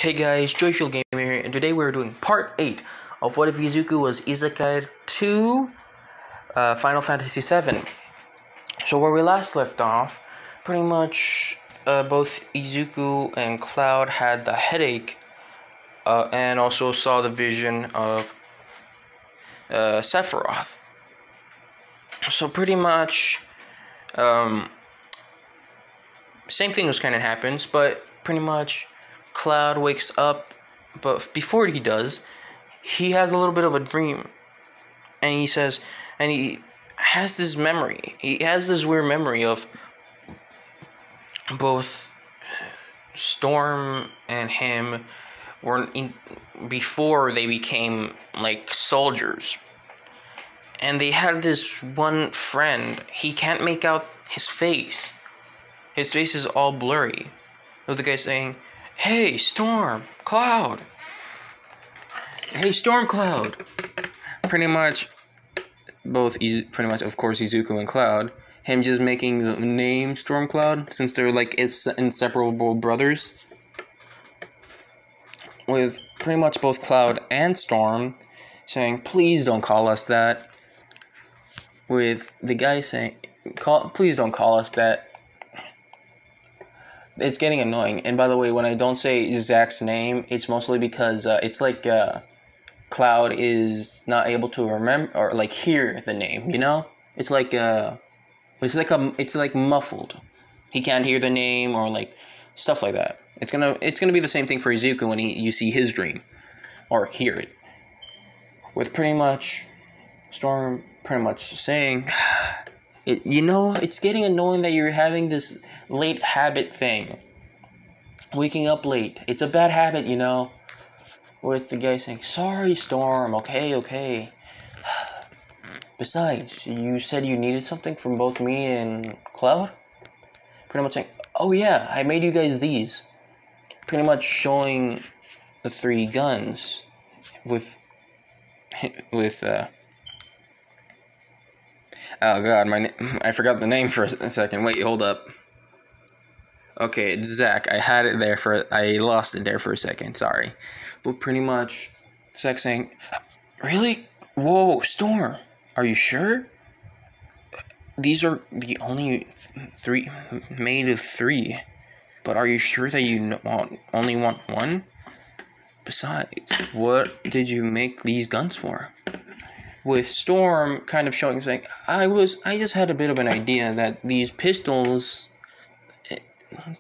Hey guys, Joyful Gamer here, and today we're doing part 8 of What If Izuku Was Isekaid to Final Fantasy VII. So where we last left off, pretty much both Izuku and Cloud had the headache and also saw the vision of Sephiroth. So pretty much same thing was kind of happens, but pretty much Cloud wakes up, but before he does, he has a little bit of a dream, and he says, and he has this memory. He has this weird memory of both Storm and him were before they became like soldiers, and they had this one friend. He can't make out his face. His face is all blurry. With the guy saying, "Hey, Storm, Cloud. Hey, Storm, Cloud." Pretty much, of course, Izuku and Cloud. Him just making the name Storm Cloud, since they're like inseparable brothers. With pretty much both Cloud and Storm saying, "Please don't call us that." With the guy saying, "Please don't call us that." It's getting annoying. And by the way, when I don't say Zach's name, it's mostly because it's like Cloud is not able to remember or like hear the name. You know, it's like muffled. He can't hear the name or like stuff like that. It's gonna be the same thing for Izuku when you see his dream or hear it. With pretty much Storm pretty much saying, it's getting annoying that you're having this late habit thing. Waking up late. It's a bad habit, you know. With the guy saying, "Sorry, Storm, okay. Besides, you said you needed something from both me and Cloud?" Pretty much saying, "Oh yeah, I made you guys these." Pretty much showing the 3 guns with oh god, I forgot the name for a second. Wait, hold up. Okay, it's Zach. I lost it there for a second. Sorry, but pretty much, Zach saying, "Really? Whoa, Storm, are you sure? These are the only 3 made of 3, but are you sure that you only want 1? Besides, what did you make these guns for?" With Storm kind of showing, saying, I just had a bit of an idea that these pistols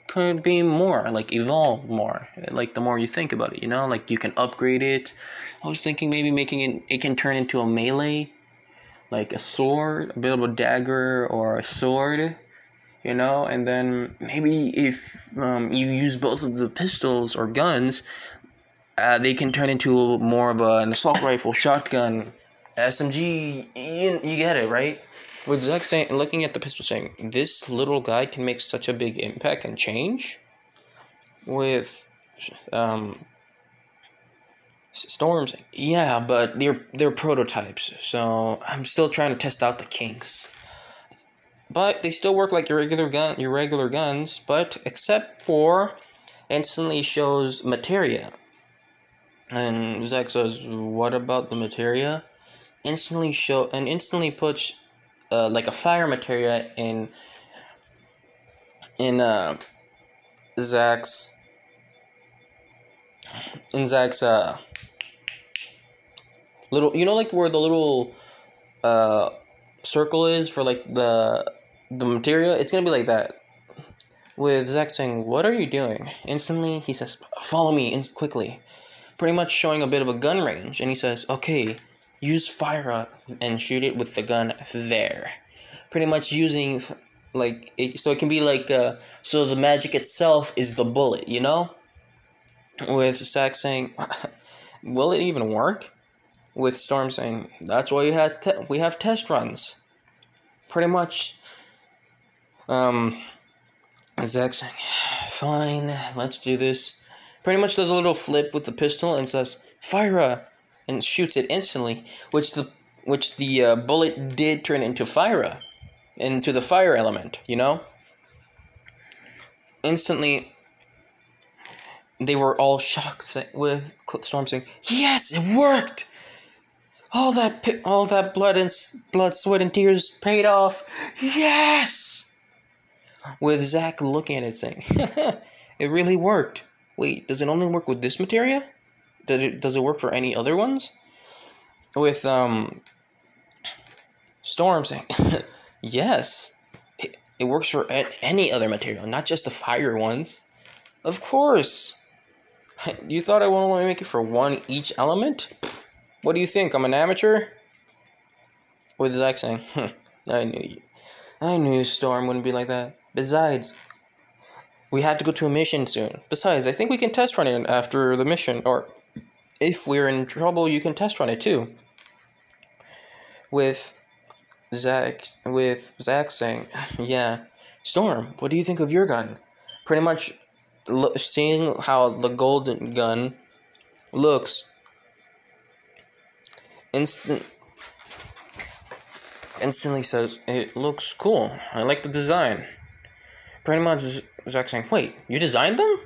could be more, like, evolve more. Like, the more you think about it, you know? Like, you can upgrade it. I was thinking maybe making it can turn into a melee. Like a sword, a bit of a dagger or a sword, you know? And then maybe if you use both of the pistols or guns, they can turn into more of an assault rifle, shotgun, SMG, you get it, right? With Zack saying, looking at the pistol saying, "This little guy can make such a big impact and change?" With Storm saying, "Yeah, but they're prototypes, so I'm still trying to test out the kinks. But they still work like your regular guns, but except for instantly shows materia." And Zack says, "What about the materia?" Instantly puts like a fire materia in Zach's little, you know, like where the little circle is for like the materia. It's gonna be like that. With Zach saying, "What are you doing?" Instantly he says, "Follow me quickly." Pretty much showing a bit of a gun range, and he says, "Okay, use fire up and shoot it with the gun there." Pretty much using like it, so it can be like so the magic itself is the bullet, you know. With Zack saying, "Will it even work?" With Storm saying, "That's why we have test runs." Pretty much, Zack saying, "Fine, let's do this." Pretty much does a little flip with the pistol and says, "Fire!" and shoots it instantly, which the bullet did turn into fire, into the fire element, you know. Instantly, they were all shocked with Storm saying, "Yes, it worked! All that blood, sweat, and tears paid off. Yes!" With Zack looking at it saying, "It really worked. Wait, does it only work with this materia? Does it work for any other ones?" With Storm saying, "Yes, it works for any other material, not just the fire ones. Of course. You thought I would only make it for one each element? Pfft, what do you think? I'm an amateur?" With Zack saying, "I knew you. I knew Storm wouldn't be like that. Besides, we have to go to a mission soon. Besides, I think we can test run it after the mission, or if we're in trouble, you can test run it too." With Zack saying, "Yeah, Storm, what do you think of your gun?" Pretty much seeing how the golden gun looks, instantly says, "It looks cool. I like the design." Pretty much Zack saying, "Wait, you designed them?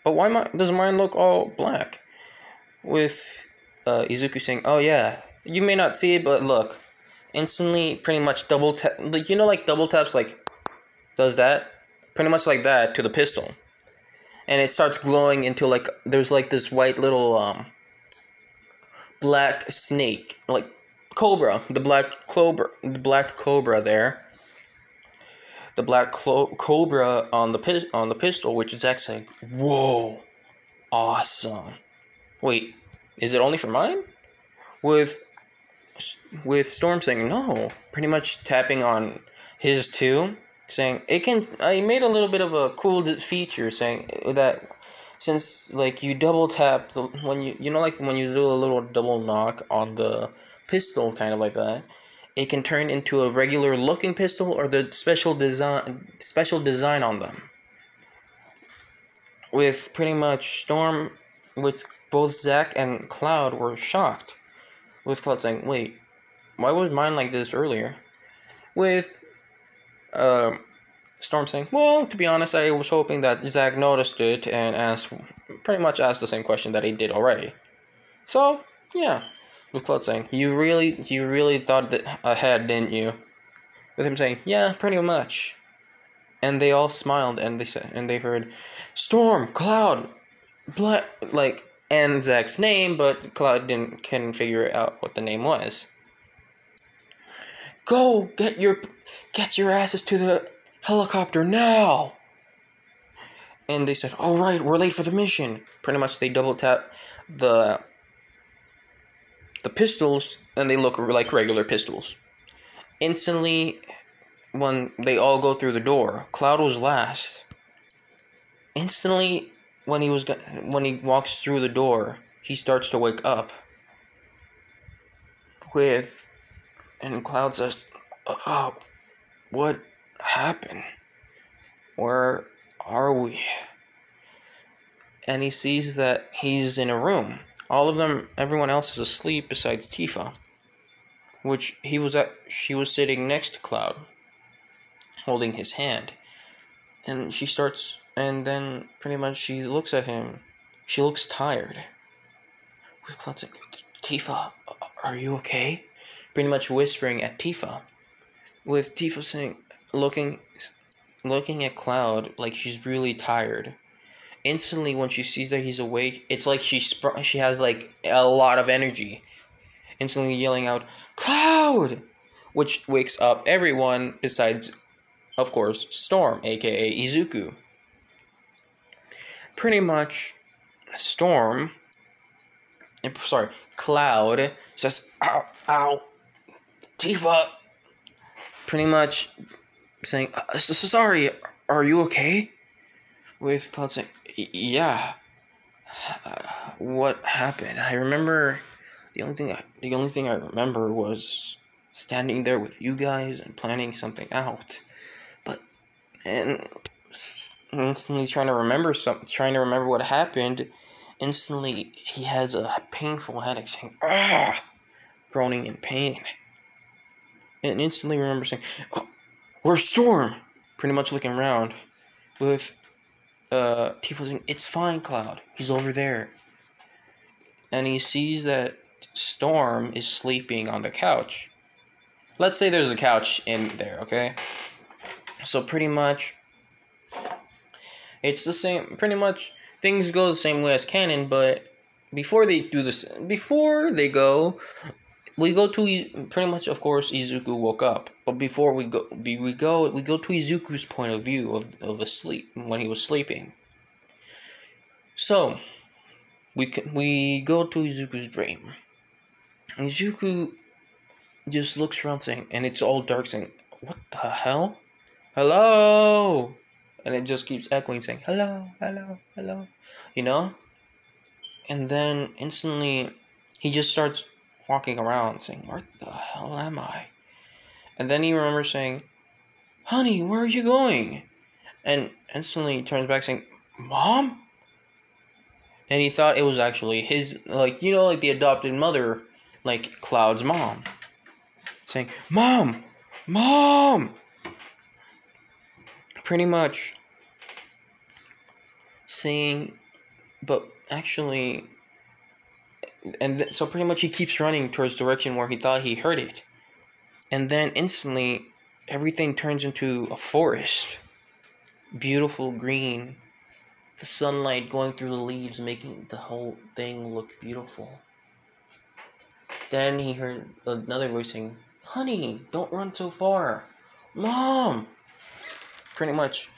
But why does mine look all black?" With Izuku saying, "Oh yeah, you may not see it, but look." Instantly, pretty much double tap, like, like double taps, like, does that? Pretty much like that to the pistol. And it starts glowing into, like, there's, like, this white little, black snake, like, cobra, the black cobra there. The black cobra on the pistol, which is actually, whoa, awesome. Wait, is it only for mine? With Storm saying no, pretty much tapping on his too, saying I made a little bit of a cool feature, saying that since, like, you double tap when like when you do a little double knock on the pistol, kind of like that, it can turn into a regular looking pistol or the special design on them. With pretty much Storm, with both Zack and Cloud were shocked. With Cloud saying, "Wait, why was mine like this earlier?" With Storm saying, "Well, to be honest, I was hoping that Zack noticed it and pretty much asked the same question that he did already." So, yeah. With Cloud saying, you really thought that ahead, didn't you?" With him saying, "Yeah, pretty much." And they all smiled and they heard, "Storm, Cloud, and Zack's name, but Cloud couldn't figure out what the name was. "Go get your asses to the helicopter now!" And they said, "All right, we're late for the mission." Pretty much, they double tap the pistols, and they look like regular pistols. Instantly, when they all go through the door, Cloud was last. Instantly, when he walks through the door, he starts to wake up. And Cloud says, "Oh, what happened? Where are we?" And he sees that he's in a room. Everyone else is asleep besides Tifa, which she was sitting next to Cloud, holding his hand. And then pretty much she looks at him. She looks tired. With Cloud saying, "Tifa, are you okay?" Pretty much whispering at Tifa. With Tifa saying, looking at Cloud like she's really tired. Instantly, when she sees that he's awake, it's like she has, like, a lot of energy. Instantly yelling out, "Cloud!" Which wakes up everyone besides, of course, Storm, aka Izuku. Pretty much, Cloud says, "Ow, ow, Tifa!" Pretty much saying, "Sorry, are you okay?" With Cloud saying, "Yeah. What happened? I remember the only thing I remember was standing there with you guys and planning something out, and instantly trying to remember what happened. Instantly, he has a painful headache, saying, ah, groaning in pain, and instantly remember saying, oh, where's Storm?" Pretty much looking around. With Tifa's saying, "It's fine, Cloud. He's over there." And he sees that Storm is sleeping on the couch. Let's say there's a couch in there, okay? So pretty much, it's the same. Pretty much, things go the same way as canon, but before they do this, before they go, we go to pretty much. Of course, Izuku woke up, but before we go to Izuku's point of view of asleep when he was sleeping. So we go to Izuku's dream. Izuku just looks around saying, and it's all dark, saying, "What the hell? Hello?" And it just keeps echoing, saying, "Hello, hello, hello," you know? And then instantly, he just starts walking around, saying, "Where the hell am I?" And then he remembers saying, "Honey, where are you going?" And instantly he turns back, saying, "Mom?" And he thought it was actually his, like the adopted mother, like Cloud's mom, saying, "Mom! Mom!" Pretty much saying, but actually, so pretty much he keeps running towards the direction where he thought he heard it. And then instantly, everything turns into a forest. Beautiful green. The sunlight going through the leaves, making the whole thing look beautiful. Then he heard another voice saying, "Honey, don't run so far. Mom!" Pretty much,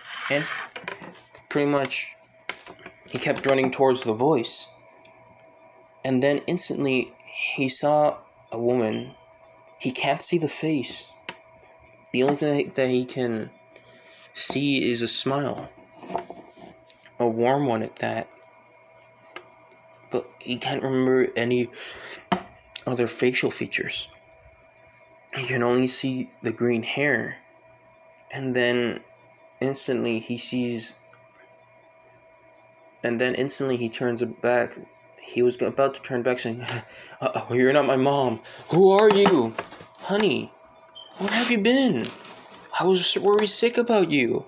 he kept running towards the voice. And then instantly, he saw a woman. He can't see the face. The only thing that he can see is a smile. A warm one at that. But he can't remember any other facial features. He can only see the green hair. And then instantly he turns back. He was about to turn back saying, "Uh-oh, you're not my mom. Who are you? Honey, where have you been? I was worried sick about you."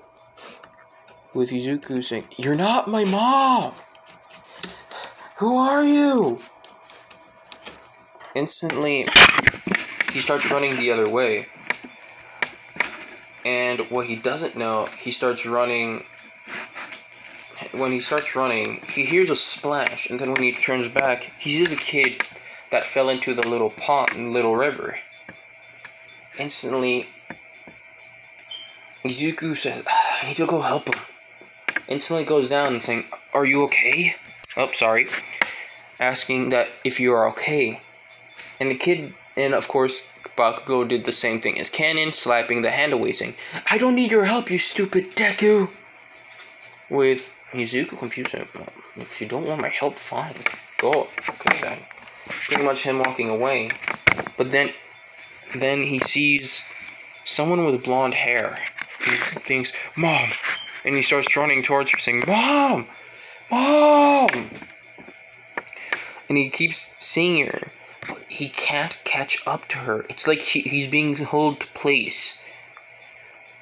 With Izuku saying, "You're not my mom. Who are you?" Instantly, he starts running the other way. And what he doesn't know, when he starts running, he hears a splash, and then when he turns back, he sees a kid that fell into the little river. Instantly, Izuku says, "I need to go help him." Instantly goes down and saying, "Are you okay?" Oh, sorry. Asking that if you are okay. And the kid, and of course, Bakugo did the same thing as Kanon, slapping the hand away, saying, "I don't need your help, you stupid Deku!" With Izuku confused, saying, "If you don't want my help, fine. Go." Okay, then. Pretty much him walking away. But then he sees someone with blonde hair. He thinks, "Mom!" And he starts running towards her, saying, "Mom! Mom!" And he keeps seeing her, but he can't catch up to her. It's like he's being held to place.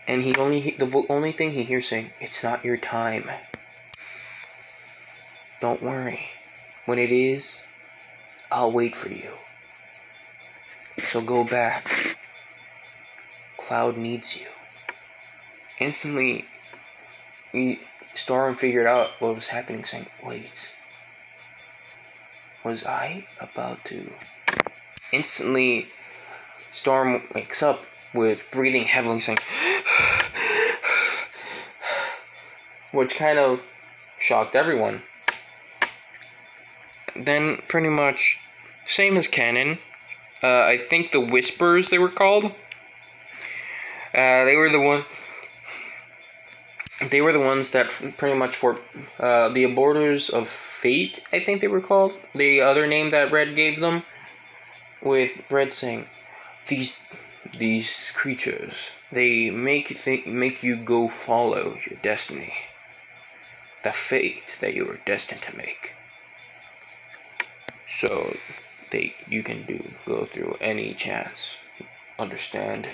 And the only thing he hears saying, "It's not your time. Don't worry. When it is, I'll wait for you. So go back. Cloud needs you." Instantly, Storm figured out what was happening, saying, "Wait. Was I about to..." Instantly, Storm wakes up with breathing heavily, saying, which kind of shocked everyone. Then, pretty much, same as canon, I think the Whispers, they were called. They were the ones that pretty much were the Aborters of Fate, I think they were called. The other name that Red gave them. With Red saying, these creatures, they make you go follow your destiny. The fate that you were destined to make. So you can go through any chance. Understand?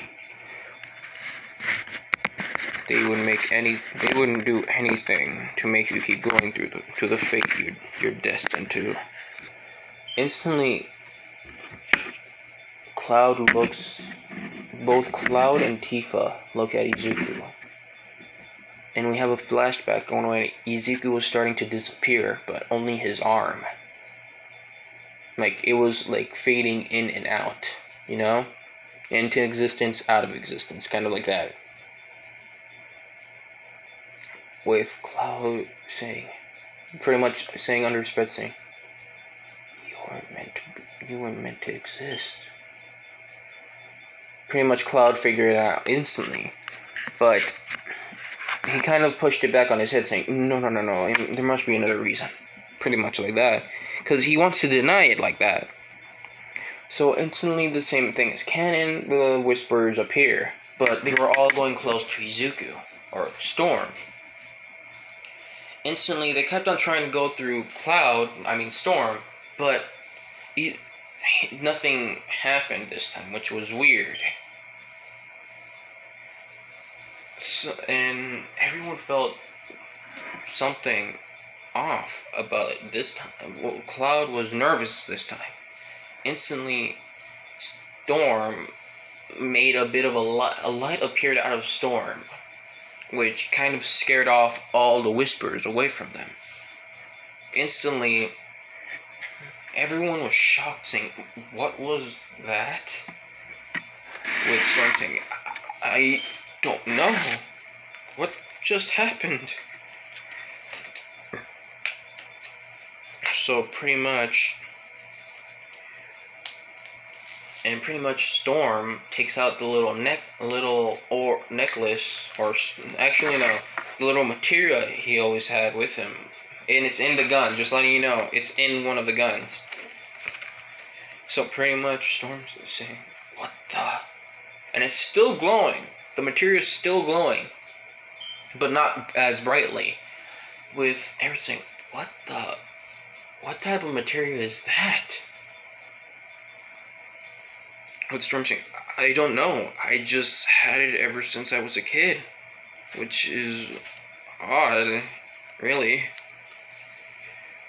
they wouldn't do anything to make you keep going to the fate you're destined to. Instantly, both Cloud and Tifa look at Izuku. And we have a flashback going when Izuku was starting to disappear, but only his arm. Like, it was like fading in and out, you know? Into existence, out of existence, kind of like that. With Cloud pretty much saying under his breath, saying, you weren't meant to exist. Pretty much Cloud figured it out instantly, but he kind of pushed it back on his head, saying, no, there must be another reason. Pretty much like that, because he wants to deny it like that. So instantly the same thing as canon, the Whisperers appear, but they were all going close to Izuku, or Storm. Instantly, they kept on trying to go through Storm, but nothing happened this time, which was weird. So, and everyone felt something off about it this time. Well, Cloud was nervous this time. Instantly, Storm made a bit of a light appeared out of Storm, which kind of scared off all the Whispers away from them. Instantly, everyone was shocked, saying, what was that? With Storm saying, I don't know. What just happened? So pretty much Storm takes out the little necklace, or actually no, the little materia he always had with him, and it's in the gun. Just letting you know, it's in one of the guns. So pretty much Storm's saying, "What the?" And it's still glowing. The materia is still glowing, but not as brightly. With everything, what the? What type of materia is that? With Storm saying, I don't know. I just had it ever since I was a kid. Which is odd, really.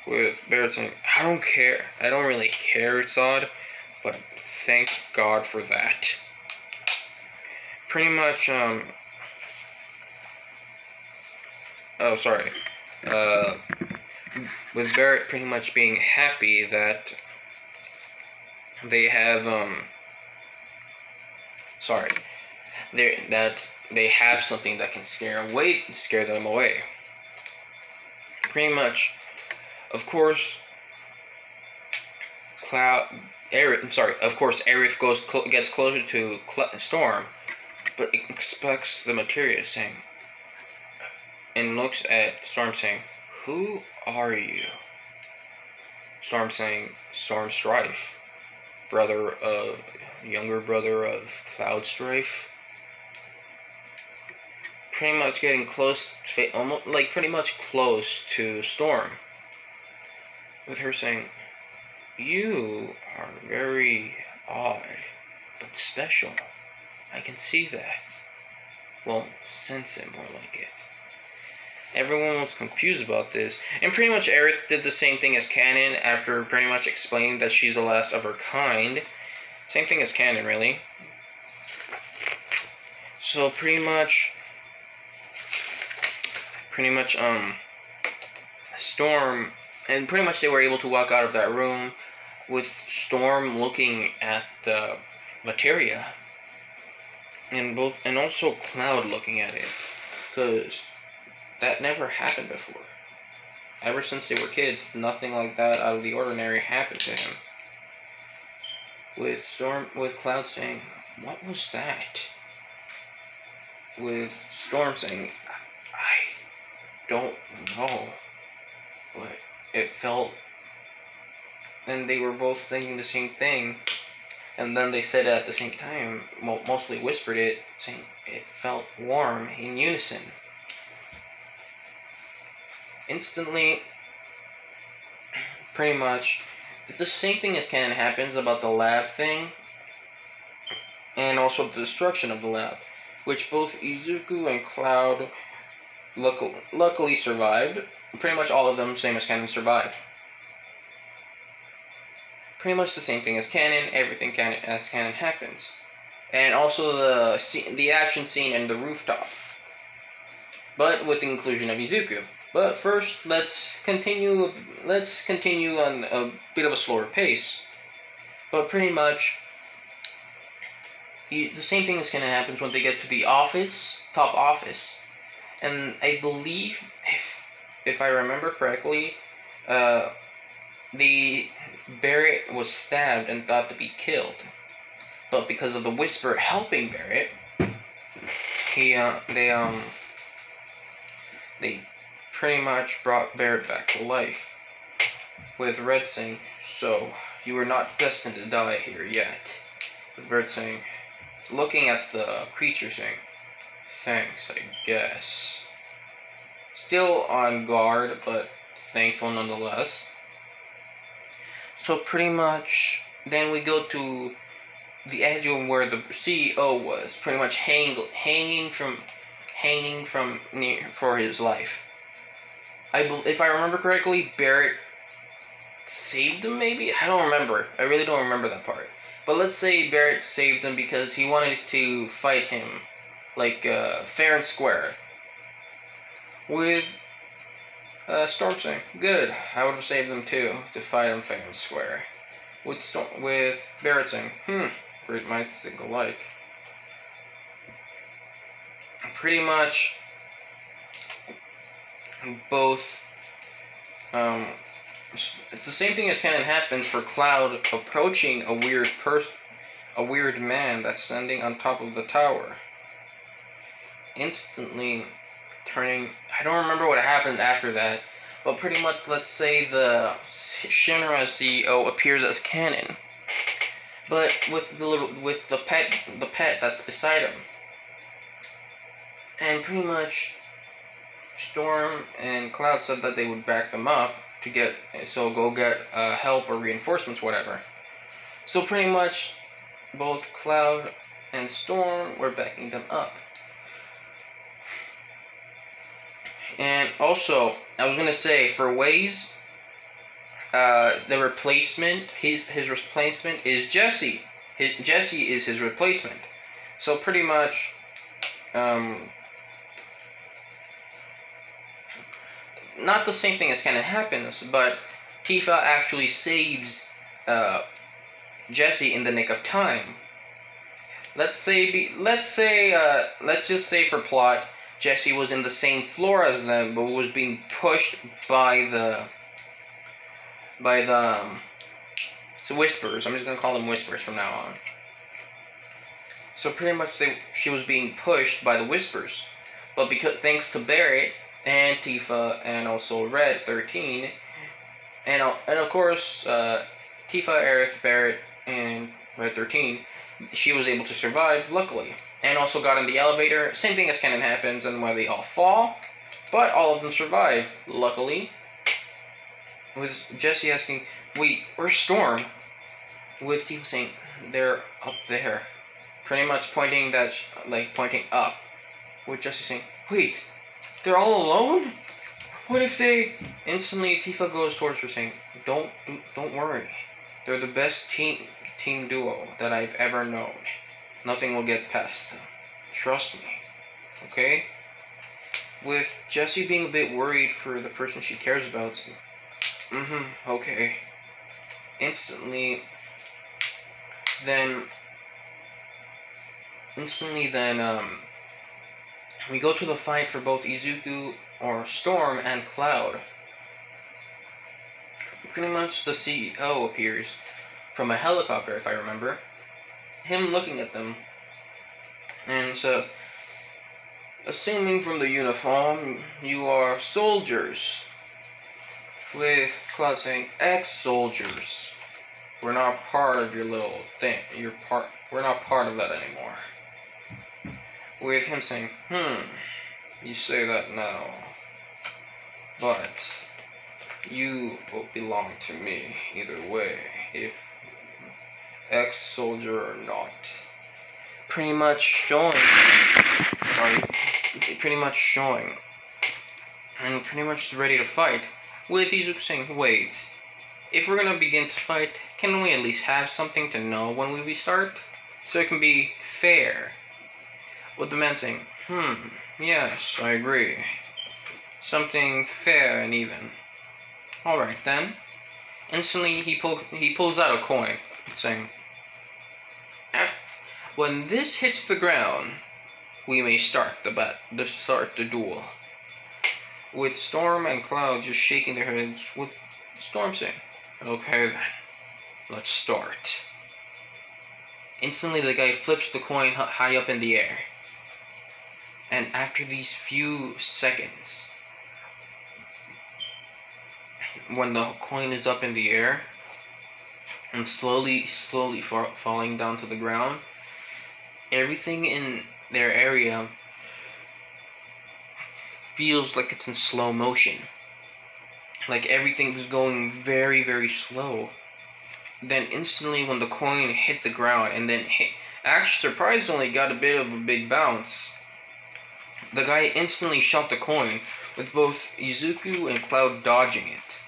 With Barrett saying, I don't care. I don't really care it's odd, but thank God for that. Pretty much, with Barrett pretty much being happy that they have, that they have something that can scare them away. Pretty much, of course, Aerith gets closer to Storm, but expects the materia, saying, and looks at Storm, saying, "Who are you?" Storm saying, "Storm Strife, younger brother of Cloud Strife." Pretty much getting close, pretty much close to Storm. With her saying, "You are very odd, but special. I can see that. Well, sense it more like it." Everyone was confused about this, and pretty much Aerith did the same thing as canon after pretty much explaining that she's the last of her kind. Same thing as canon, really. So pretty much, Storm, and pretty much they were able to walk out of that room with Storm looking at the materia, and also Cloud looking at it, because that never happened before. Ever since they were kids, nothing like that out of the ordinary happened to him. With Cloud saying, "What was that?" With Storm saying, "I don't know, but it felt," and they were both thinking the same thing, and then they said it at the same time, mostly whispered it, saying it felt warm in unison. Instantly, pretty much, the same thing as canon happens about the lab thing, and also the destruction of the lab. which both Izuku and Cloud luckily survived. Pretty much all of them, same as canon, survived. Pretty much the same thing as canon. Everything as canon happens, and also the action scene and the rooftop, but with the inclusion of Izuku. But first, let's continue on a bit of a slower pace. But pretty much, the same thing as canon happens when they get to the top office. And I believe, if I remember correctly, the Barrett was stabbed and thought to be killed. But because of the Whisper helping Barrett, they pretty much brought Barrett back to life. With Red saying, "So, you are not destined to die here yet." With Red saying, looking at the creature saying, "Thanks, I guess." Still on guard, but thankful nonetheless. So pretty much, then we go to the edge of where the CEO was, pretty much hanging from near for his life. If I remember correctly, Barrett saved him, maybe? I don't remember. I really don't remember that part. But let's say Barrett saved him because he wanted to fight him, like, fair and square. With Storm saying, "Good, I would have saved them too, to fight him fair and square." With Barrett saying, "Great minds think alike." Pretty much, both, it's the same thing as canon happens for Cloud approaching a weird man that's standing on top of the tower. Instantly turning, I don't remember what happened after that, but pretty much, let's say the Shinra CEO appears as canon, but with the pet that's beside him, and pretty much Storm and Cloud said that they would back them up to go get help or reinforcements, whatever. So pretty much both Cloud and Storm were backing them up. And also, I was gonna say, for Waze, the replacement, his replacement is Jesse. Jesse is his replacement. So pretty much, not the same thing as canon happens, but Tifa actually saves Jesse in the nick of time. Let's just say for plot, Jesse was in the same floor as them, but was being pushed by the Whispers. I'm just gonna call them Whispers from now on. So pretty much she was being pushed by the Whispers, but thanks to Barrett and Tifa and also Red 13, and of course Tifa, Aerith, Barrett, and Red 13, she was able to survive, luckily. And also got in the elevator, same thing as canon happens, and where they all fall, but all of them survive, luckily. With Jesse asking, "Wait, where's Storm?" With Tifa saying, "They're up there." Pretty much pointing up. With Jesse saying, "Wait, they're all alone? What if they..." Instantly, Tifa goes towards her saying, Don't worry. They're the best team duo that I've ever known. Nothing will get past them. Trust me. Okay?" With Jessie being a bit worried for the person she cares about, saying, okay. Instantly, then, we go to the fight for both Izuku, or Storm, and Cloud. Pretty much the CEO appears from a helicopter, if I remember. Him looking at them, and says, "Assuming from the uniform, you are soldiers." With Cloud saying, "Ex-soldiers. We're not part of your little thing. We're not part of that anymore." With him saying, "You say that now, but you will belong to me either way, if ex-soldier or not." pretty much showing. Sorry, pretty much showing, and pretty much ready to fight. With Izuku saying, "Wait, if we're gonna begin to fight, can we at least have something to know when we start, so it can be fair?" With the man saying, yes, I agree. Something fair and even. Alright then. Instantly he pulls out a coin, saying, "When this hits the ground, we may start the duel." With Storm and Cloud just shaking their heads, with Storm saying, "Okay then, let's start." Instantly the guy flips the coin high up in the air. And after these few seconds, when the coin is up in the air and slowly falling down to the ground, everything in their area feels like it's in slow motion. Like everything's going very, very slow. Then instantly when the coin hit the ground and then actually surprisingly got a bit of a big bounce, the guy instantly shot the coin, with both Izuku and Cloud dodging it.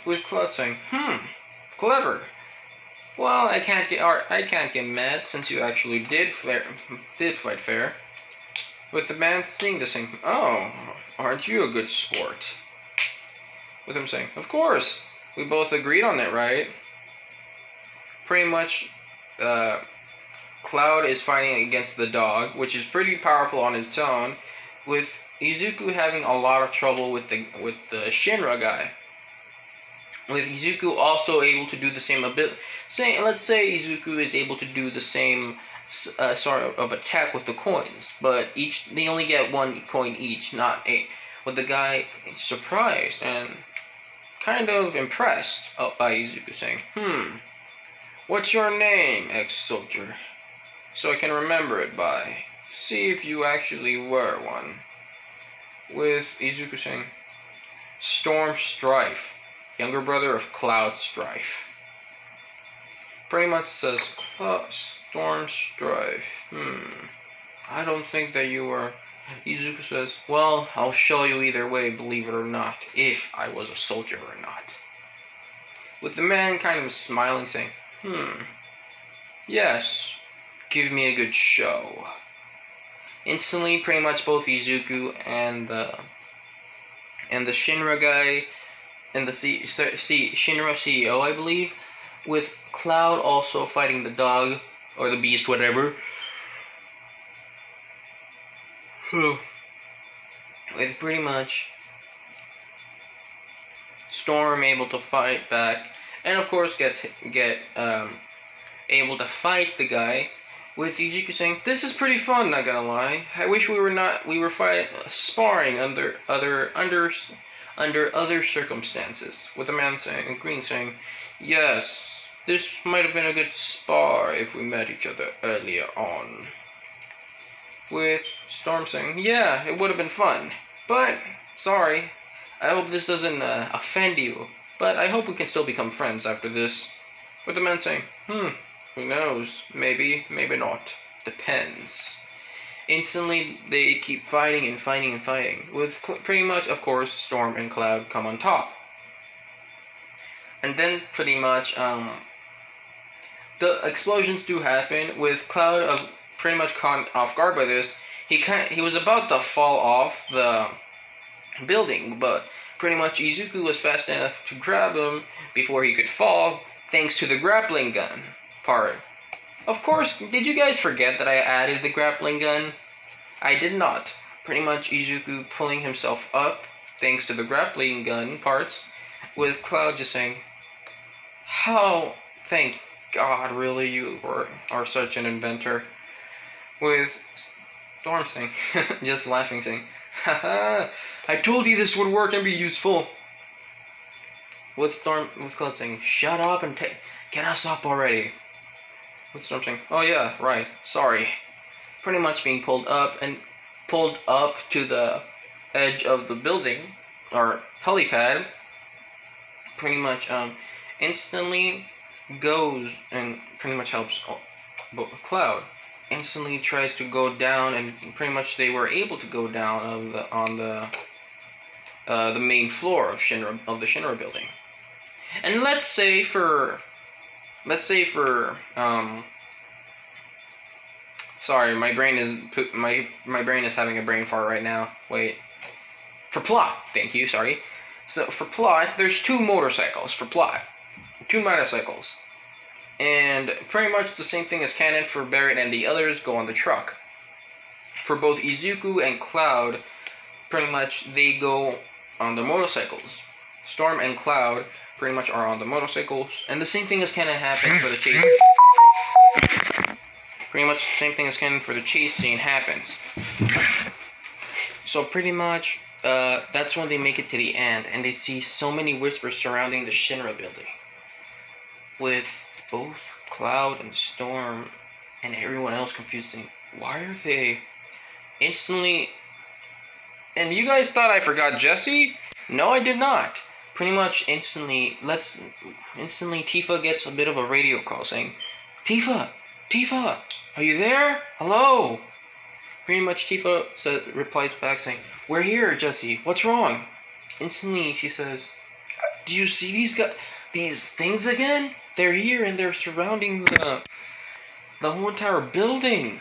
With Cloud saying, clever. Well, I can't get mad since you actually did fight fair. With the man seeing this saying, "Oh, aren't you a good sport?" With him saying, "Of course, we both agreed on it, right?" Pretty much, Cloud is fighting against the dog, which is pretty powerful on its own, with Izuku having a lot of trouble with the Shinra guy. With Izuku also able to do the same let's say Izuku is able to do the same sort of attack with the coins, but they only get one coin each, not 8. With the guy surprised and kind of impressed by Izuku saying, "What's your name, ex-soldier? So I can remember it by. See if you actually were one." With Izuku saying, "Storm Strife, younger brother of Cloud Strife." Pretty much says, "Storm Strife, I don't think that you were." Izuku says, "Well, I'll show you either way, believe it or not, if I was a soldier or not." With the man kind of smiling saying, "Yes, give me a good show." Instantly, pretty much both Izuku and the Shinra guy and the Shinra CEO, I believe, with Cloud also fighting the dog or the beast, whatever. With pretty much Storm able to fight back, and of course get able to fight the guy. With Izuku saying, "This is pretty fun, not gonna lie. I wish we were sparring under other circumstances." With the man saying, "Yes, this might have been a good spar if we met each other earlier on." With Storm saying, "Yeah, it would have been fun, but sorry. I hope this doesn't offend you, but I hope we can still become friends after this." With the man saying, "Who knows? Maybe, maybe not. Depends." Instantly, they keep fighting and fighting and fighting. With pretty much, of course, Storm and Cloud come on top. And then, pretty much, the explosions do happen. With Cloud pretty much caught off guard by this, he was about to fall off the building, but pretty much Izuku was fast enough to grab him before he could fall, thanks to the grappling gun part. Of course, did you guys forget that I added the grappling gun? I did not. Pretty much Izuku pulling himself up, thanks to the grappling gun parts, with Cloud just saying, "How, thank God, really, you are such an inventor." With Storm saying, just laughing, saying, "Haha, I told you this would work and be useful." With Cloud saying, "Shut up and get us up already." With Storm saying, "Oh yeah, right, sorry." Pretty much being pulled up to the edge of the building, or helipad. Pretty much instantly goes and pretty much helps Cloud. instantly tries to go down, and pretty much they were able to go down on the main floor of the Shinra building. And let's say for sorry, my brain is having a brain fart right now. Wait. For plot, thank you, sorry. So for plot, there's two motorcycles for plot. Two motorcycles. And pretty much the same thing as canon for Barrett, and the others go on the truck. For both Izuku and Cloud, pretty much they go on the motorcycles. Storm and Cloud pretty much are on the motorcycles, and the same thing as canon happened for the chase. Pretty much the same thing as canon for the chase scene happens. So pretty much, that's when they make it to the end, and they see so many whispers surrounding the Shinra building, with both Cloud and Storm and everyone else confusing. Why are they instantly? And you guys thought I forgot Jesse? No, I did not. Pretty much instantly, Tifa gets a bit of a radio call saying, Tifa, are you there? Hello. Pretty much Tifa replies back saying, we're here, Jesse. What's wrong? Instantly, she says, do you see these things again? They're here and they're surrounding the whole entire building.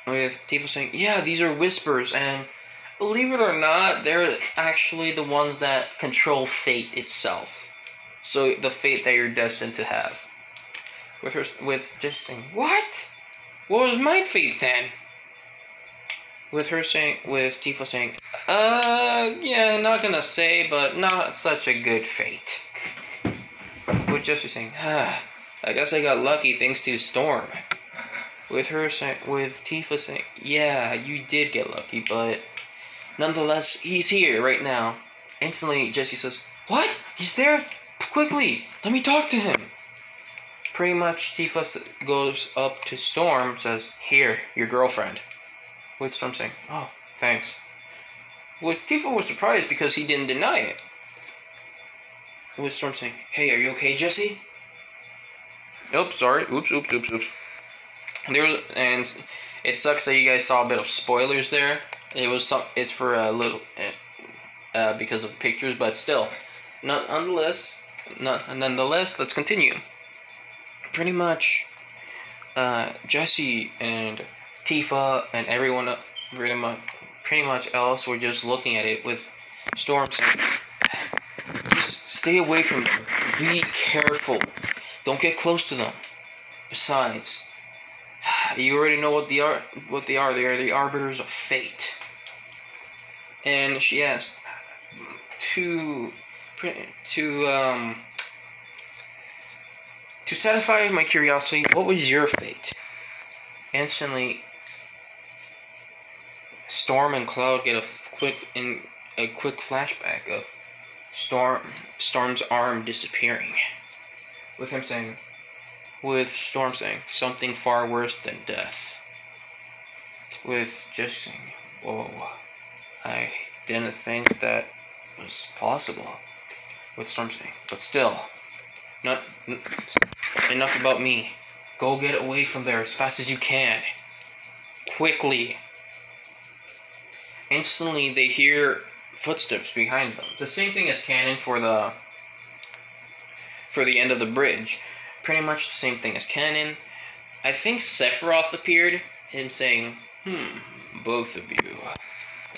With Tifa saying, yeah, these are whispers, and believe it or not, they're actually the ones that control fate itself. So the fate that you're destined to have. With just saying, what? What was my fate then? With Tifa saying, yeah, not gonna say, but not such a good fate. With Jesse saying, I guess I got lucky thanks to Storm. With Tifa saying, yeah, you did get lucky, but nonetheless, he's here right now. Instantly, Jesse says, what? He's there? Quickly, let me talk to him. Pretty much, Tifa goes up to Storm, says, here, your girlfriend. With Storm saying, oh, thanks. With Tifa was surprised because he didn't deny it. With Storm saying, hey, are you okay, Jesse? Oops, sorry. Oops. And it sucks that you guys saw a bit of spoilers there. It's for a little, because of pictures, but still, nonetheless, let's continue. Pretty much, Jesse and Tifa and everyone pretty much else were just looking at it with Storm saying, just stay away from them. Be careful. Don't get close to them. Besides, you already know what they are. They are the arbiters of fate. And she asked, to satisfy my curiosity, what was your fate? Instantly, Storm and Cloud get a quick flashback of Storm's arm disappearing. With Storm saying, something far worse than death. With just saying, whoa, I didn't think that was possible. With Storm saying, but still, enough about me. Go get away from there as fast as you can. Quickly. Instantly, they hear footsteps behind them. The same thing as canon for the end of the bridge. Pretty much the same thing as canon. I think Sephiroth appeared, him saying, both of you.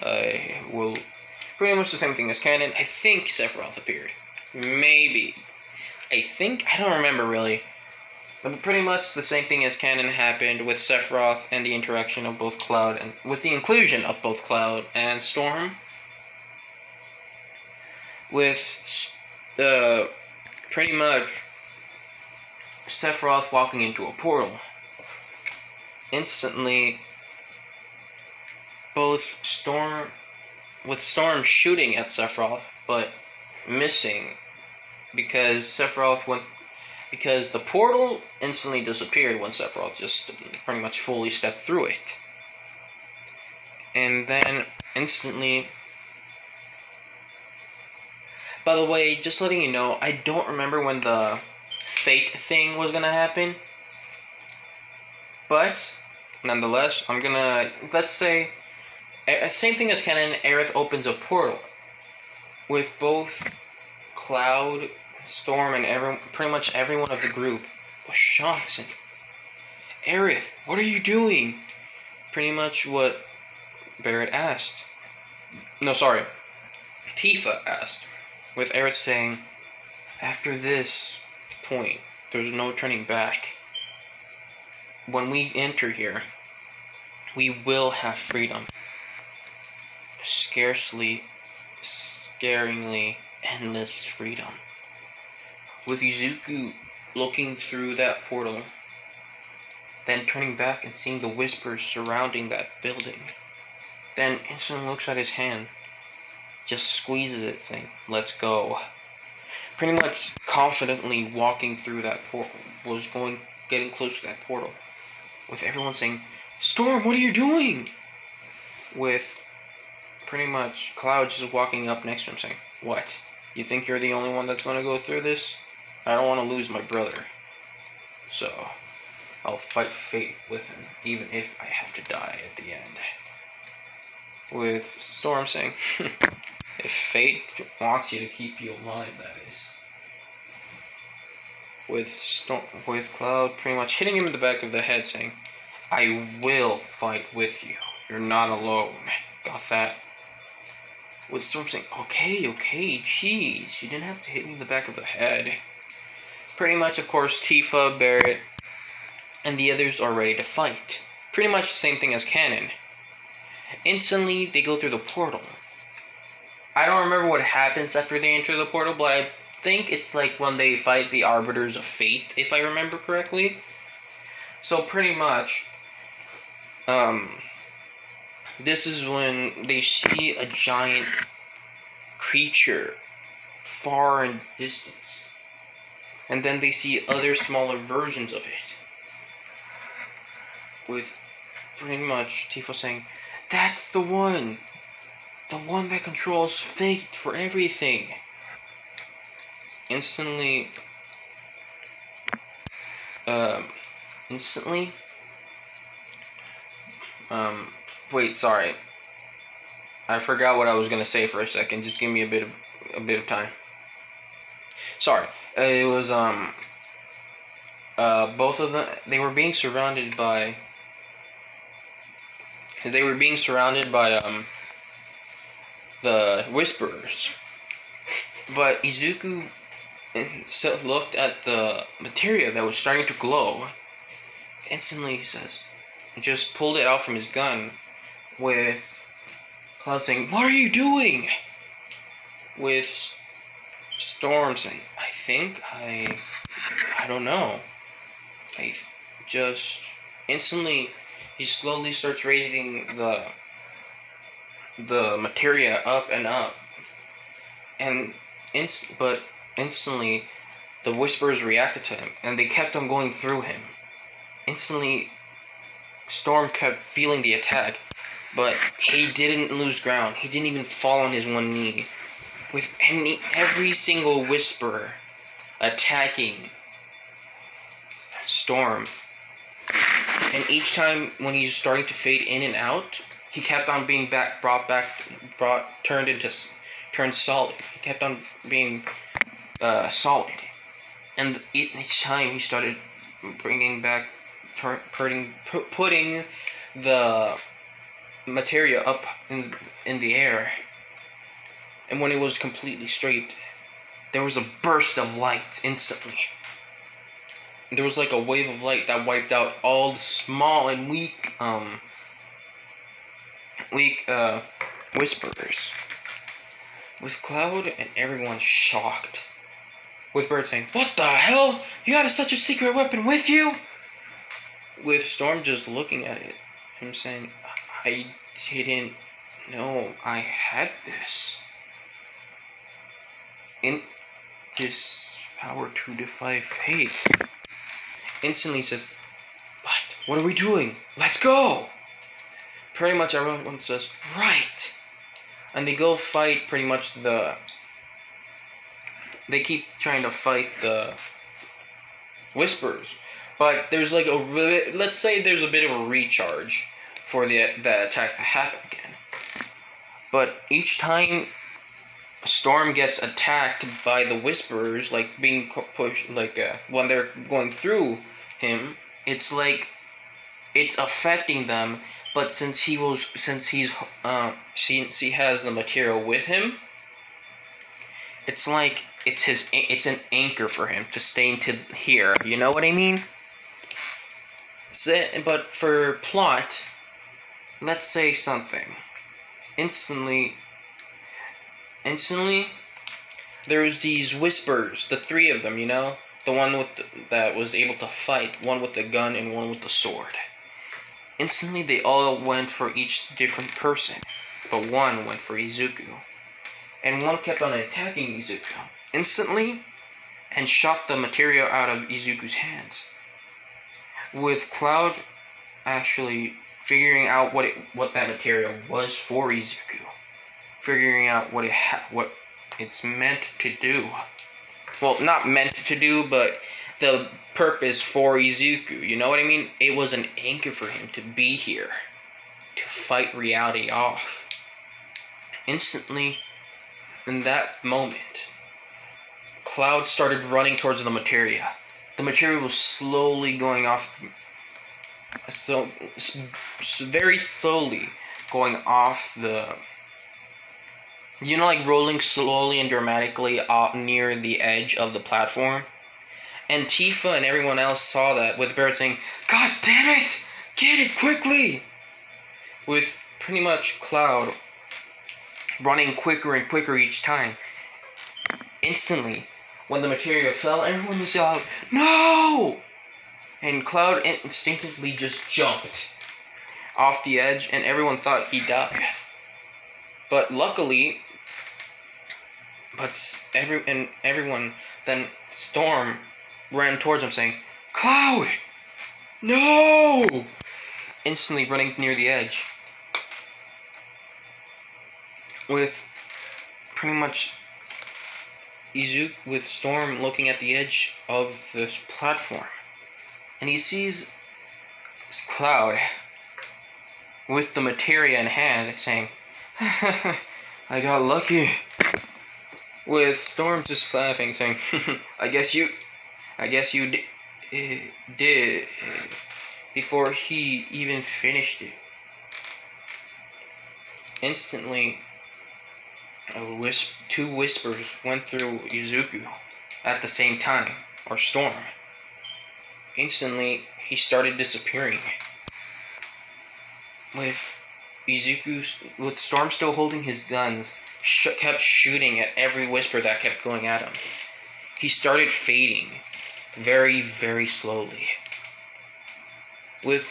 I will... Pretty much the same thing as canon. I think Sephiroth appeared. Maybe. I don't remember really. But pretty much the same thing as canon happened with Sephiroth and the interaction of both Cloud, and with the inclusion of both Cloud and Storm. With pretty much Sephiroth walking into a portal. Instantly, with Storm shooting at Sephiroth, but missing because the portal instantly disappeared when Sephiroth just pretty much fully stepped through it. And then instantly... By the way, just letting you know, I don't remember when the fate thing was gonna happen. But nonetheless, I'm gonna, let's say, same thing as canon. Aerith opens a portal with both Cloud, Storm, and pretty much everyone of the group was shocked. And Aerith, what are you doing? Pretty much what Barrett asked. No, sorry. Tifa asked. With Aerith saying, after this point, there's no turning back. When we enter here, we will have freedom. Scaringly endless freedom. With Izuku looking through that portal, then turning back and seeing the whispers surrounding that building, then instantly looks at his hand, just squeezes it, saying, let's go. Pretty much confidently walking through that portal, getting close to that portal, with everyone saying, Storm, what are you doing? With pretty much Cloud just walking up next to him saying, what? You think you're the only one that's going to go through this? I don't want to lose my brother. So, I'll fight fate with him, even if I have to die at the end. With Storm saying, if fate wants you to keep you alive, that is. With Cloud pretty much hitting him in the back of the head saying, I will fight with you. You're not alone. Got that? With Storm saying, okay, jeez, you didn't have to hit me in the back of the head. Pretty much, of course, Tifa, Barrett, and the others are ready to fight. Pretty much the same thing as canon. Instantly, they go through the portal. I don't remember what happens after they enter the portal, but I think it's like when they fight the Arbiters of Fate, if I remember correctly. So pretty much, this is when they see a giant creature far in the distance. And then they see other smaller versions of it. With pretty much Tifa saying, that's the one that controls fate for everything. Wait, sorry. I forgot what I was gonna say for a second. Just give me a bit of time. Sorry. It was, both of them, they were being surrounded by, the Whisperers. But Izuku looked at the materia that was starting to glow. Instantly, he says, just pulled it out from his gun, with Cloud saying, what are you doing? With Storm saying, I don't know. Instantly, he slowly starts raising the materia up and up. But instantly, the Whisperers reacted to him, and they kept on going through him. Instantly, Storm kept feeling the attack, but he didn't lose ground. He didn't even fall on his one knee. With every single Whisperer attacking Storm. And each time when he's starting to fade in and out, he kept on being turned solid. He kept on being solid. And each time he started bringing back, putting the materia up in the air. And when it was completely straight, there was a burst of light instantly. There was like a wave of light that wiped out all the small and weak Whisperers. With Cloud and everyone shocked. With Bird saying, what the hell? You had such a secret weapon with you? With Storm just looking at it. Him saying, I didn't know I had this. In this power to defy fate. Instantly says, what are we doing? Let's go! Pretty much everyone says, right! And they go fight pretty much they keep trying to fight the Whisperers. But there's like let's say there's a bit of a recharge for the attack to happen again. But each time Storm gets attacked by the Whisperers, like being pushed, like when they're going through him, it's like it's affecting them. But since he has the material with him, it's like it's an anchor for him to stay into here. You know what I mean? So, but for plot, let's say something. Instantly, there's these Whispers, the three of them, you know? The one that was able to fight, one with the gun and one with the sword. Instantly, they all went for each different person, but one went for Izuku. And one kept on attacking Izuku instantly and shot the material out of Izuku's hands. With Cloud actually figuring out what that material was for Izuku, figuring out what it's meant to do. Well, not meant to do, but the purpose for Izuku. You know what I mean? It was an anchor for him to be here, to fight reality off. Instantly, in that moment, Cloud started running towards the materia. The material was slowly going off, so very slowly going off the, you know, like rolling slowly and dramatically near the edge of the platform. And Tifa and everyone else saw that, with Barrett saying, "God damn it! Get it quickly!" With pretty much Cloud running quicker and quicker each time. Instantly, when the material fell, everyone was out, "No!" And Cloud instinctively just jumped off the edge, and everyone thought he died. But luckily, everyone, then Storm ran towards him saying, "Cloud! No!" Instantly running near the edge. With pretty much Izuku, with Storm looking at the edge of this platform. And he sees Cloud with the materia in hand saying, "I got lucky." With Storm just laughing, saying, I guess you did, before he even finished it. Instantly, two Whispers went through Izuku at the same time, or Storm. Instantly, he started disappearing. With Storm still holding his guns, kept shooting at every Whisper that kept going at him. He started fading very, very slowly. With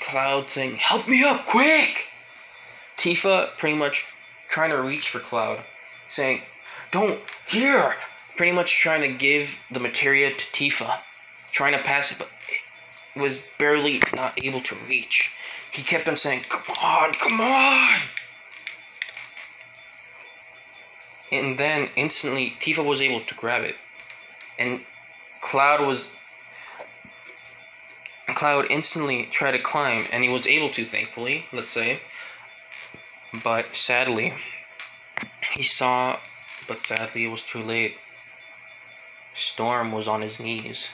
Cloud saying, "Help me up, quick!" Tifa pretty much trying to reach for Cloud, saying, "Don't, here!" Pretty much trying to give the materia to Tifa, trying to pass it, but it was barely not able to reach. He kept on saying, "Come on, come on!" And then instantly Tifa was able to grab it, and Cloud instantly tried to climb, and he was able to, thankfully, let's say. But sadly, sadly it was too late. Storm was on his knees.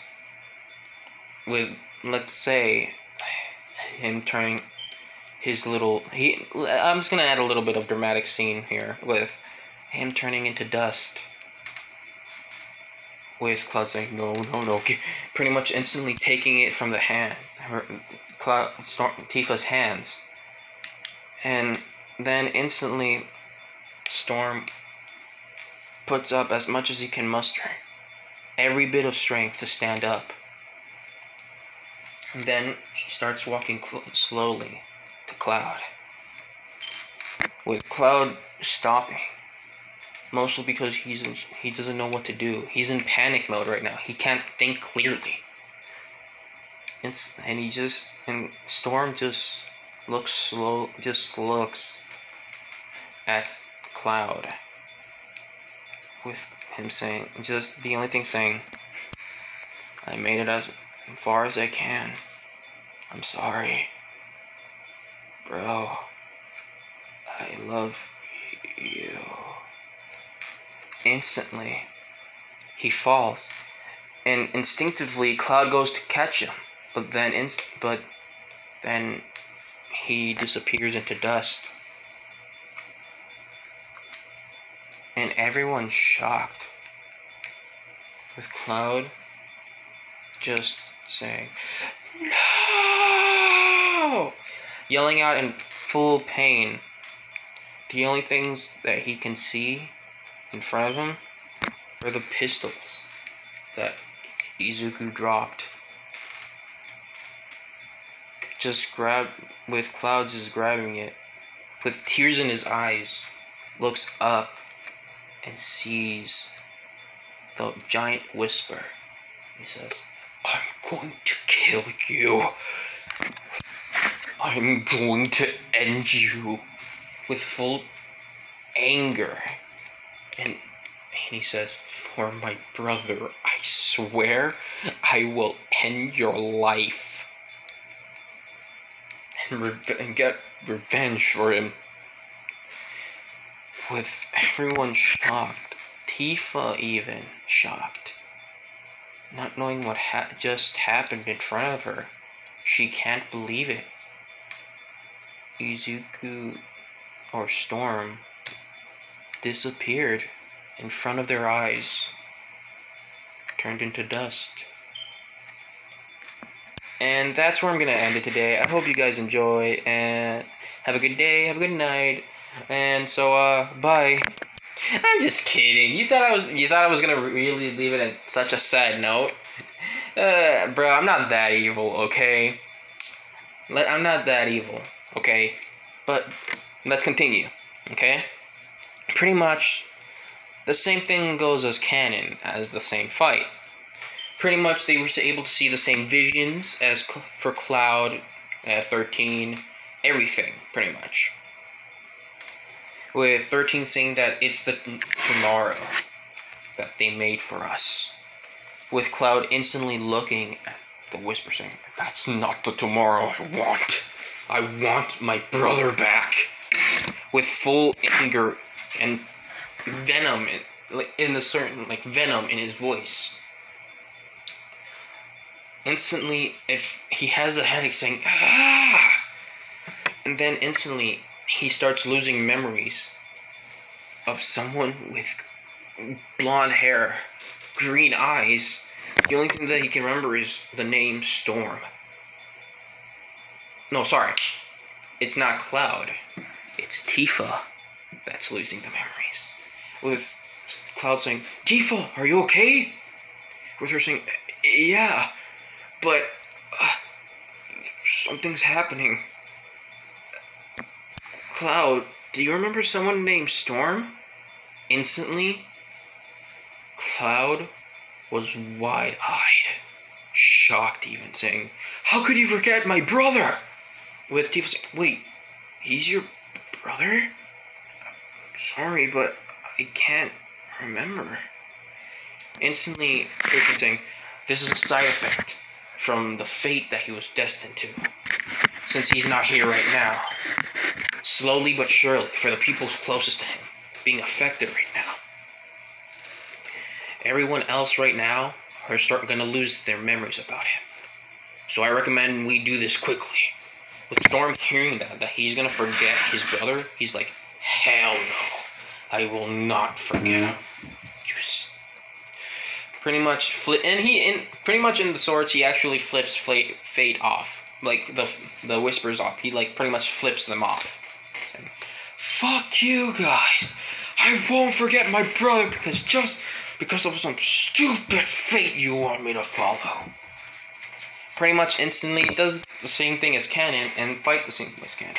With, let's say, him turning his little... I'm just going to add a little bit of dramatic scene here, with him turning into dust. With Cloud saying, "No, no, no," pretty much instantly taking it from the hand, Tifa's hands. And then instantly, Storm puts up as much as he can muster, every bit of strength to stand up. And then he starts walking slowly to Cloud, with Cloud stopping, mostly because he doesn't know what to do. He's in panic mode right now. He can't think clearly. And Storm just looks at Cloud, with him saying, just the only thing saying, "I made it as far as I can. I'm sorry. Bro, I love you. Instantly, he falls, and instinctively Cloud goes to catch him, but then he disappears into dust. And everyone's shocked, with Cloud just saying, "No!" Yelling out in full pain. The only things that he can see in front of him are the pistols that Izuku dropped. With Cloud just grabbing it, with tears in his eyes, looks up and sees the giant whisper. He says, "I'm going to kill you. I'm going to end you," with full anger. And he says, "For my brother, I swear I will end your life and get revenge for him." With everyone shocked, Tifa even shocked, not knowing what just happened in front of her. She can't believe it. Izuku, or Storm, disappeared in front of their eyes, turned into dust. And that's where I'm going to end it today. I hope you guys enjoy, and have a good day, have a good night, and so, bye. I'm just kidding. You thought I was going to really leave it at such a sad note? Bro, I'm not that evil, okay? I'm not that evil, okay? But let's continue, okay? Pretty much the same thing goes as canon as the same fight. Pretty much they were able to see the same visions as for Cloud, 13, everything, pretty much. With 13 saying that it's the tomorrow that they made for us. With Cloud instantly looking at the whisper saying, "That's not the tomorrow I want. I want my brother back." With full anger and venom venom in his voice. Instantly, if he has a headache, saying, "Ah!" And then instantly he starts losing memories of someone with blonde hair, green eyes. The only thing that he can remember is the name Storm. No, sorry. It's not Cloud. It's Tifa that's losing the memories. With Cloud saying, "Tifa, are you okay?" With her saying, "Yeah, but something's happening." "Cloud, do you remember someone named Storm?" Instantly, Cloud was wide-eyed, shocked even, saying, "How could you forget my brother?" With Tifa saying, "Wait, he's your brother? Sorry, but I can't remember." Instantly, Tifa saying, "This is a side effect from the fate that he was destined to, since he's not here right now. Slowly but surely, for the people closest to him, being affected right now. Everyone else right now are going to lose their memories about him. So I recommend we do this quickly." With Storm hearing that he's going to forget his brother, he's like, "Hell no, I will not forget him." Pretty much pretty much in the swords, he actually flips fate off, like the whispers off. He like pretty much flips them off. Saying, "Fuck you guys! I won't forget my brother because of some stupid fate you want me to follow." Pretty much instantly does the same thing as canon and fight the same thing as canon.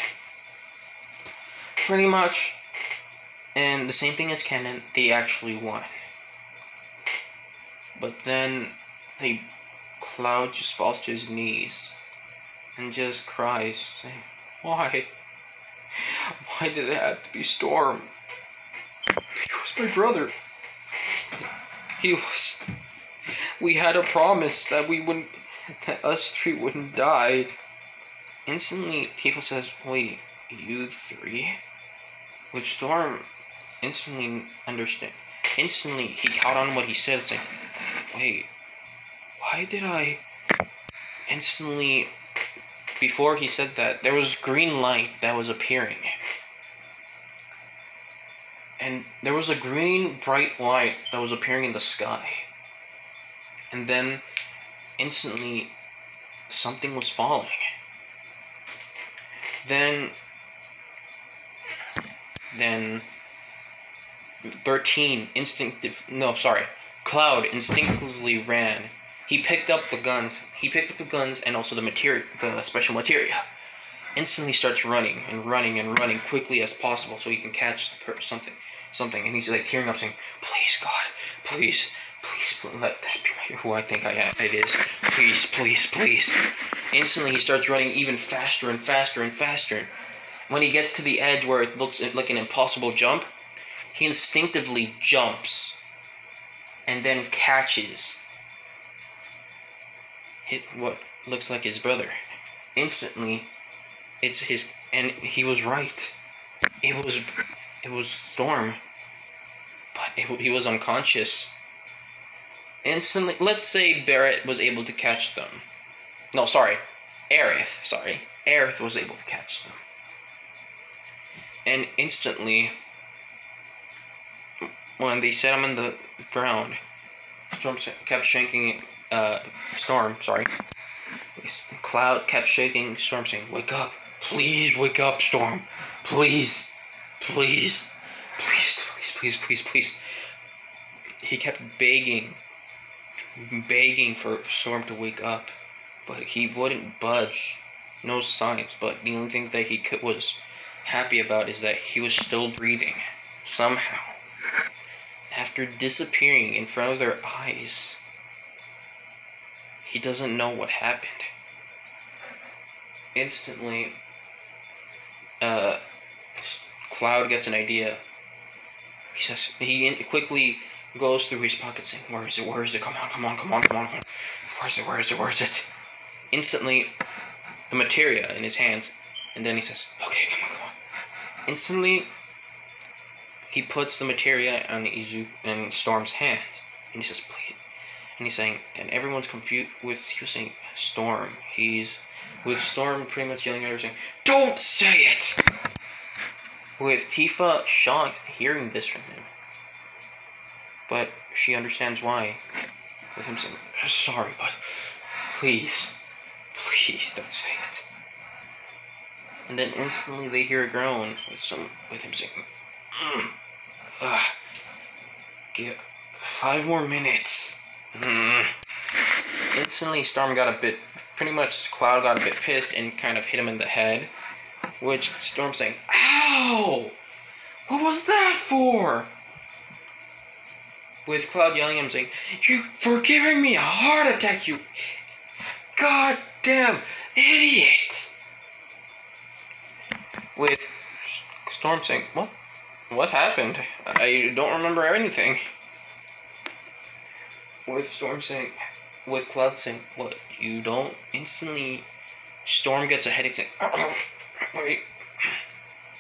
Pretty much, and the same thing as canon, they actually won. But then Cloud just falls to his knees and just cries, saying, "Why? Why did it have to be Storm? He was my brother. We had a promise that we wouldn't that us three wouldn't die. Instantly, Tifa says, "Wait, you three?" Which Storm instantly understand. Instantly, he caught on what he said, saying, "Wait, why did I?" Instantly, before he said that, there was green light that was appearing. And there was a green bright light that was appearing in the sky. And then, instantly, something was falling. Then 13 Cloud instinctively ran. He picked up the guns and also the special materia. Instantly starts running quickly as possible so he can catch something. And he's like tearing up, saying, "Please, God, please let that be who I think it is. Please." Instantly he starts running even faster and faster. When he gets to the edge where it looks like an impossible jump, he instinctively jumps and then catches what looks like his brother. Instantly, it's his, and he was right. It was Storm, but he was unconscious. Instantly, let's say Barrett was able to catch them. No, sorry, Aerith. Aerith was able to catch them. And instantly, when they set him in the ground, Storm kept shaking. Cloud kept shaking Storm, saying, "Wake up! Please wake up, Storm! Please! He kept begging for Storm to wake up, but he wouldn't budge. No signs. But the only thing that he was happy about is that he was still breathing. Somehow, after disappearing in front of their eyes, he doesn't know what happened. Instantly, Cloud gets an idea. He quickly goes through his pocket, saying, Where is it? Come on. Where is it? Instantly, the materia in his hands, and then he says, "Okay, come on." Instantly, he puts the materia on Izuku and Storm's hands, and he says, "Please." And he's saying, and everyone's confused he was saying, "Storm." With Storm pretty much yelling at her, saying, "Don't say it!" With Tifa shocked, hearing this from him. But she understands why. With him saying, "Sorry, but please don't say it." And then instantly they hear a groan with him saying, "Give 5 more minutes." Instantly Cloud got a bit pissed and kind of hit him in the head, which Storm's saying, "Ow! What was that for?" With Cloud yelling at him saying, "You for giving me a heart attack, you goddamn idiot!" With Storm saying, What happened? I don't remember anything." With Cloud saying, "What, you don't?" Instantly, Storm gets a headache saying, "Wait."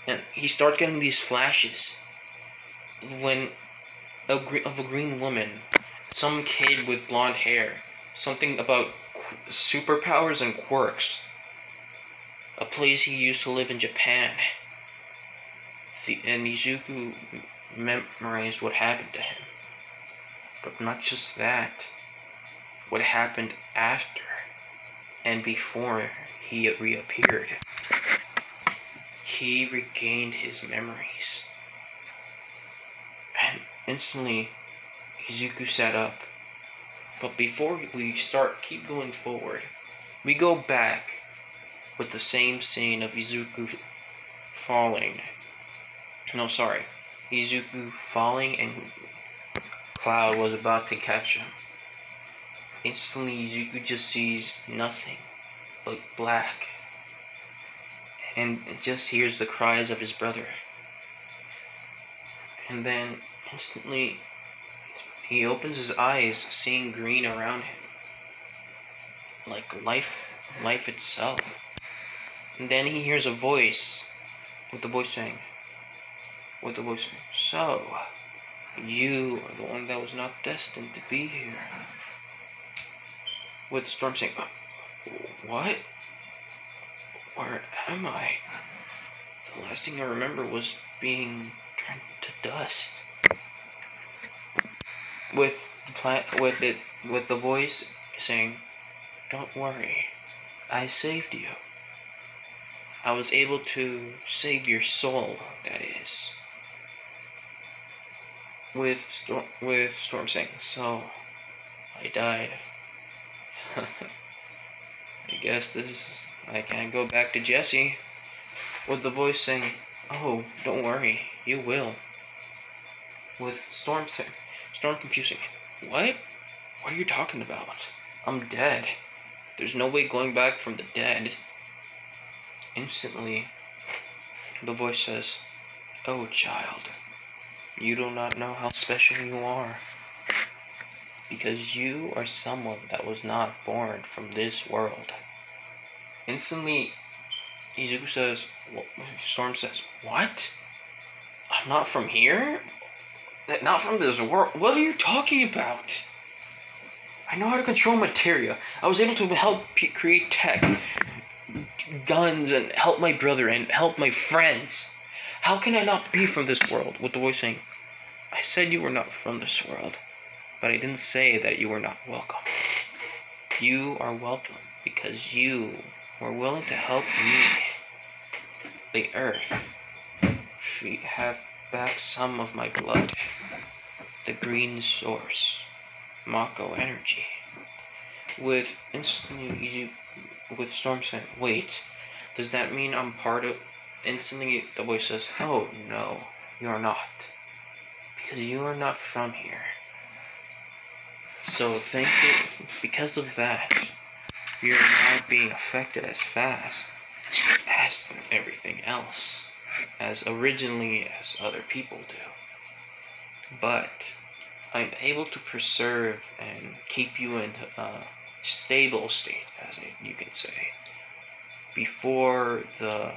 And he starts getting these flashes of a green woman, some kid with blonde hair, something about superpowers and quirks, a place he used to live in Japan. And Izuku memorized what happened to him. But not just that, what happened after and before he reappeared. He regained his memories. And instantly, Izuku sat up. But before we keep going forward, we go back with the same scene of Izuku falling. Izuku falling and Cloud was about to catch him. Instantly, Izuku just sees nothing but black and just hears the cries of his brother. And then, instantly, he opens his eyes, seeing green around him. like life itself. And then he hears a voice, with the voice saying, so, you are the one that was not destined to be here. With Storm saying, what? Where am I? The last thing I remember was being turned to dust. With the voice saying, don't worry, I saved you. I was able to save your soul, that is. With Storm saying, so, I died. I guess I can't go back to Jesse. With the voice saying, oh, don't worry, you will. With Storm confusing, what? What are you talking about? I'm dead. There's no way going back from the dead. Instantly, the voice says, oh, child, you do not know how special you are. Because you are someone that was not born from this world. Instantly, Izuku says, Storm says, what? I'm not from here? Not from this world? What are you talking about? I know how to control materia. I was able to help create tech, guns, and help my brother and help my friends. How can I not be from this world? With the voice saying, I said you were not from this world, but I didn't say that you were not welcome. You are welcome because you were willing to help me, the earth, have back some of my blood, the green source, Mako energy. With Storm saying, wait, does that mean I'm part of? Instantly, the voice says, oh no, you are not, because you are not from here. So because of that, you're not being affected as fast as everything else, as originally as other people do. But I'm able to preserve and keep you in a stable state, as you can say, before the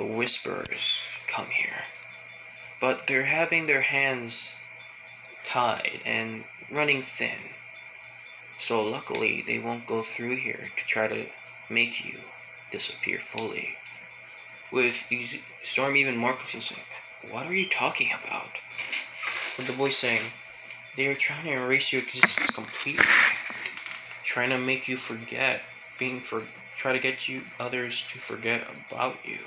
whisperers come here. But they're having their hands tied and running thin. So luckily they won't go through here to try to make you disappear fully. With Storm even more confusing, what are you talking about? With the voice saying, they are trying to erase your existence completely. Trying to make you forget, try to get you others to forget about you.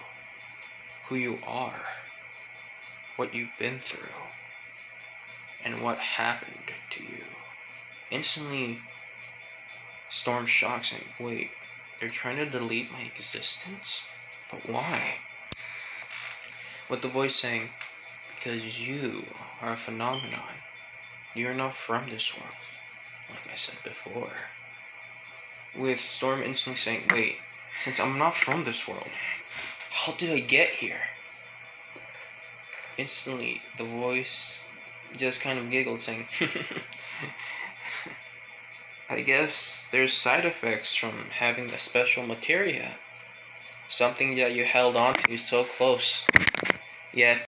Who you are. What you've been through. And what happened to you. Instantly, Storm shocks saying, wait, they're trying to delete my existence? But why? With the voice saying, because you are a phenomenon. You're not from this world, like I said before. With Storm instantly saying, wait, since I'm not from this world, how did I get here? Instantly, the voice just kind of giggled, saying, I guess there's side effects from having the special materia. Something that you held on to so close, yet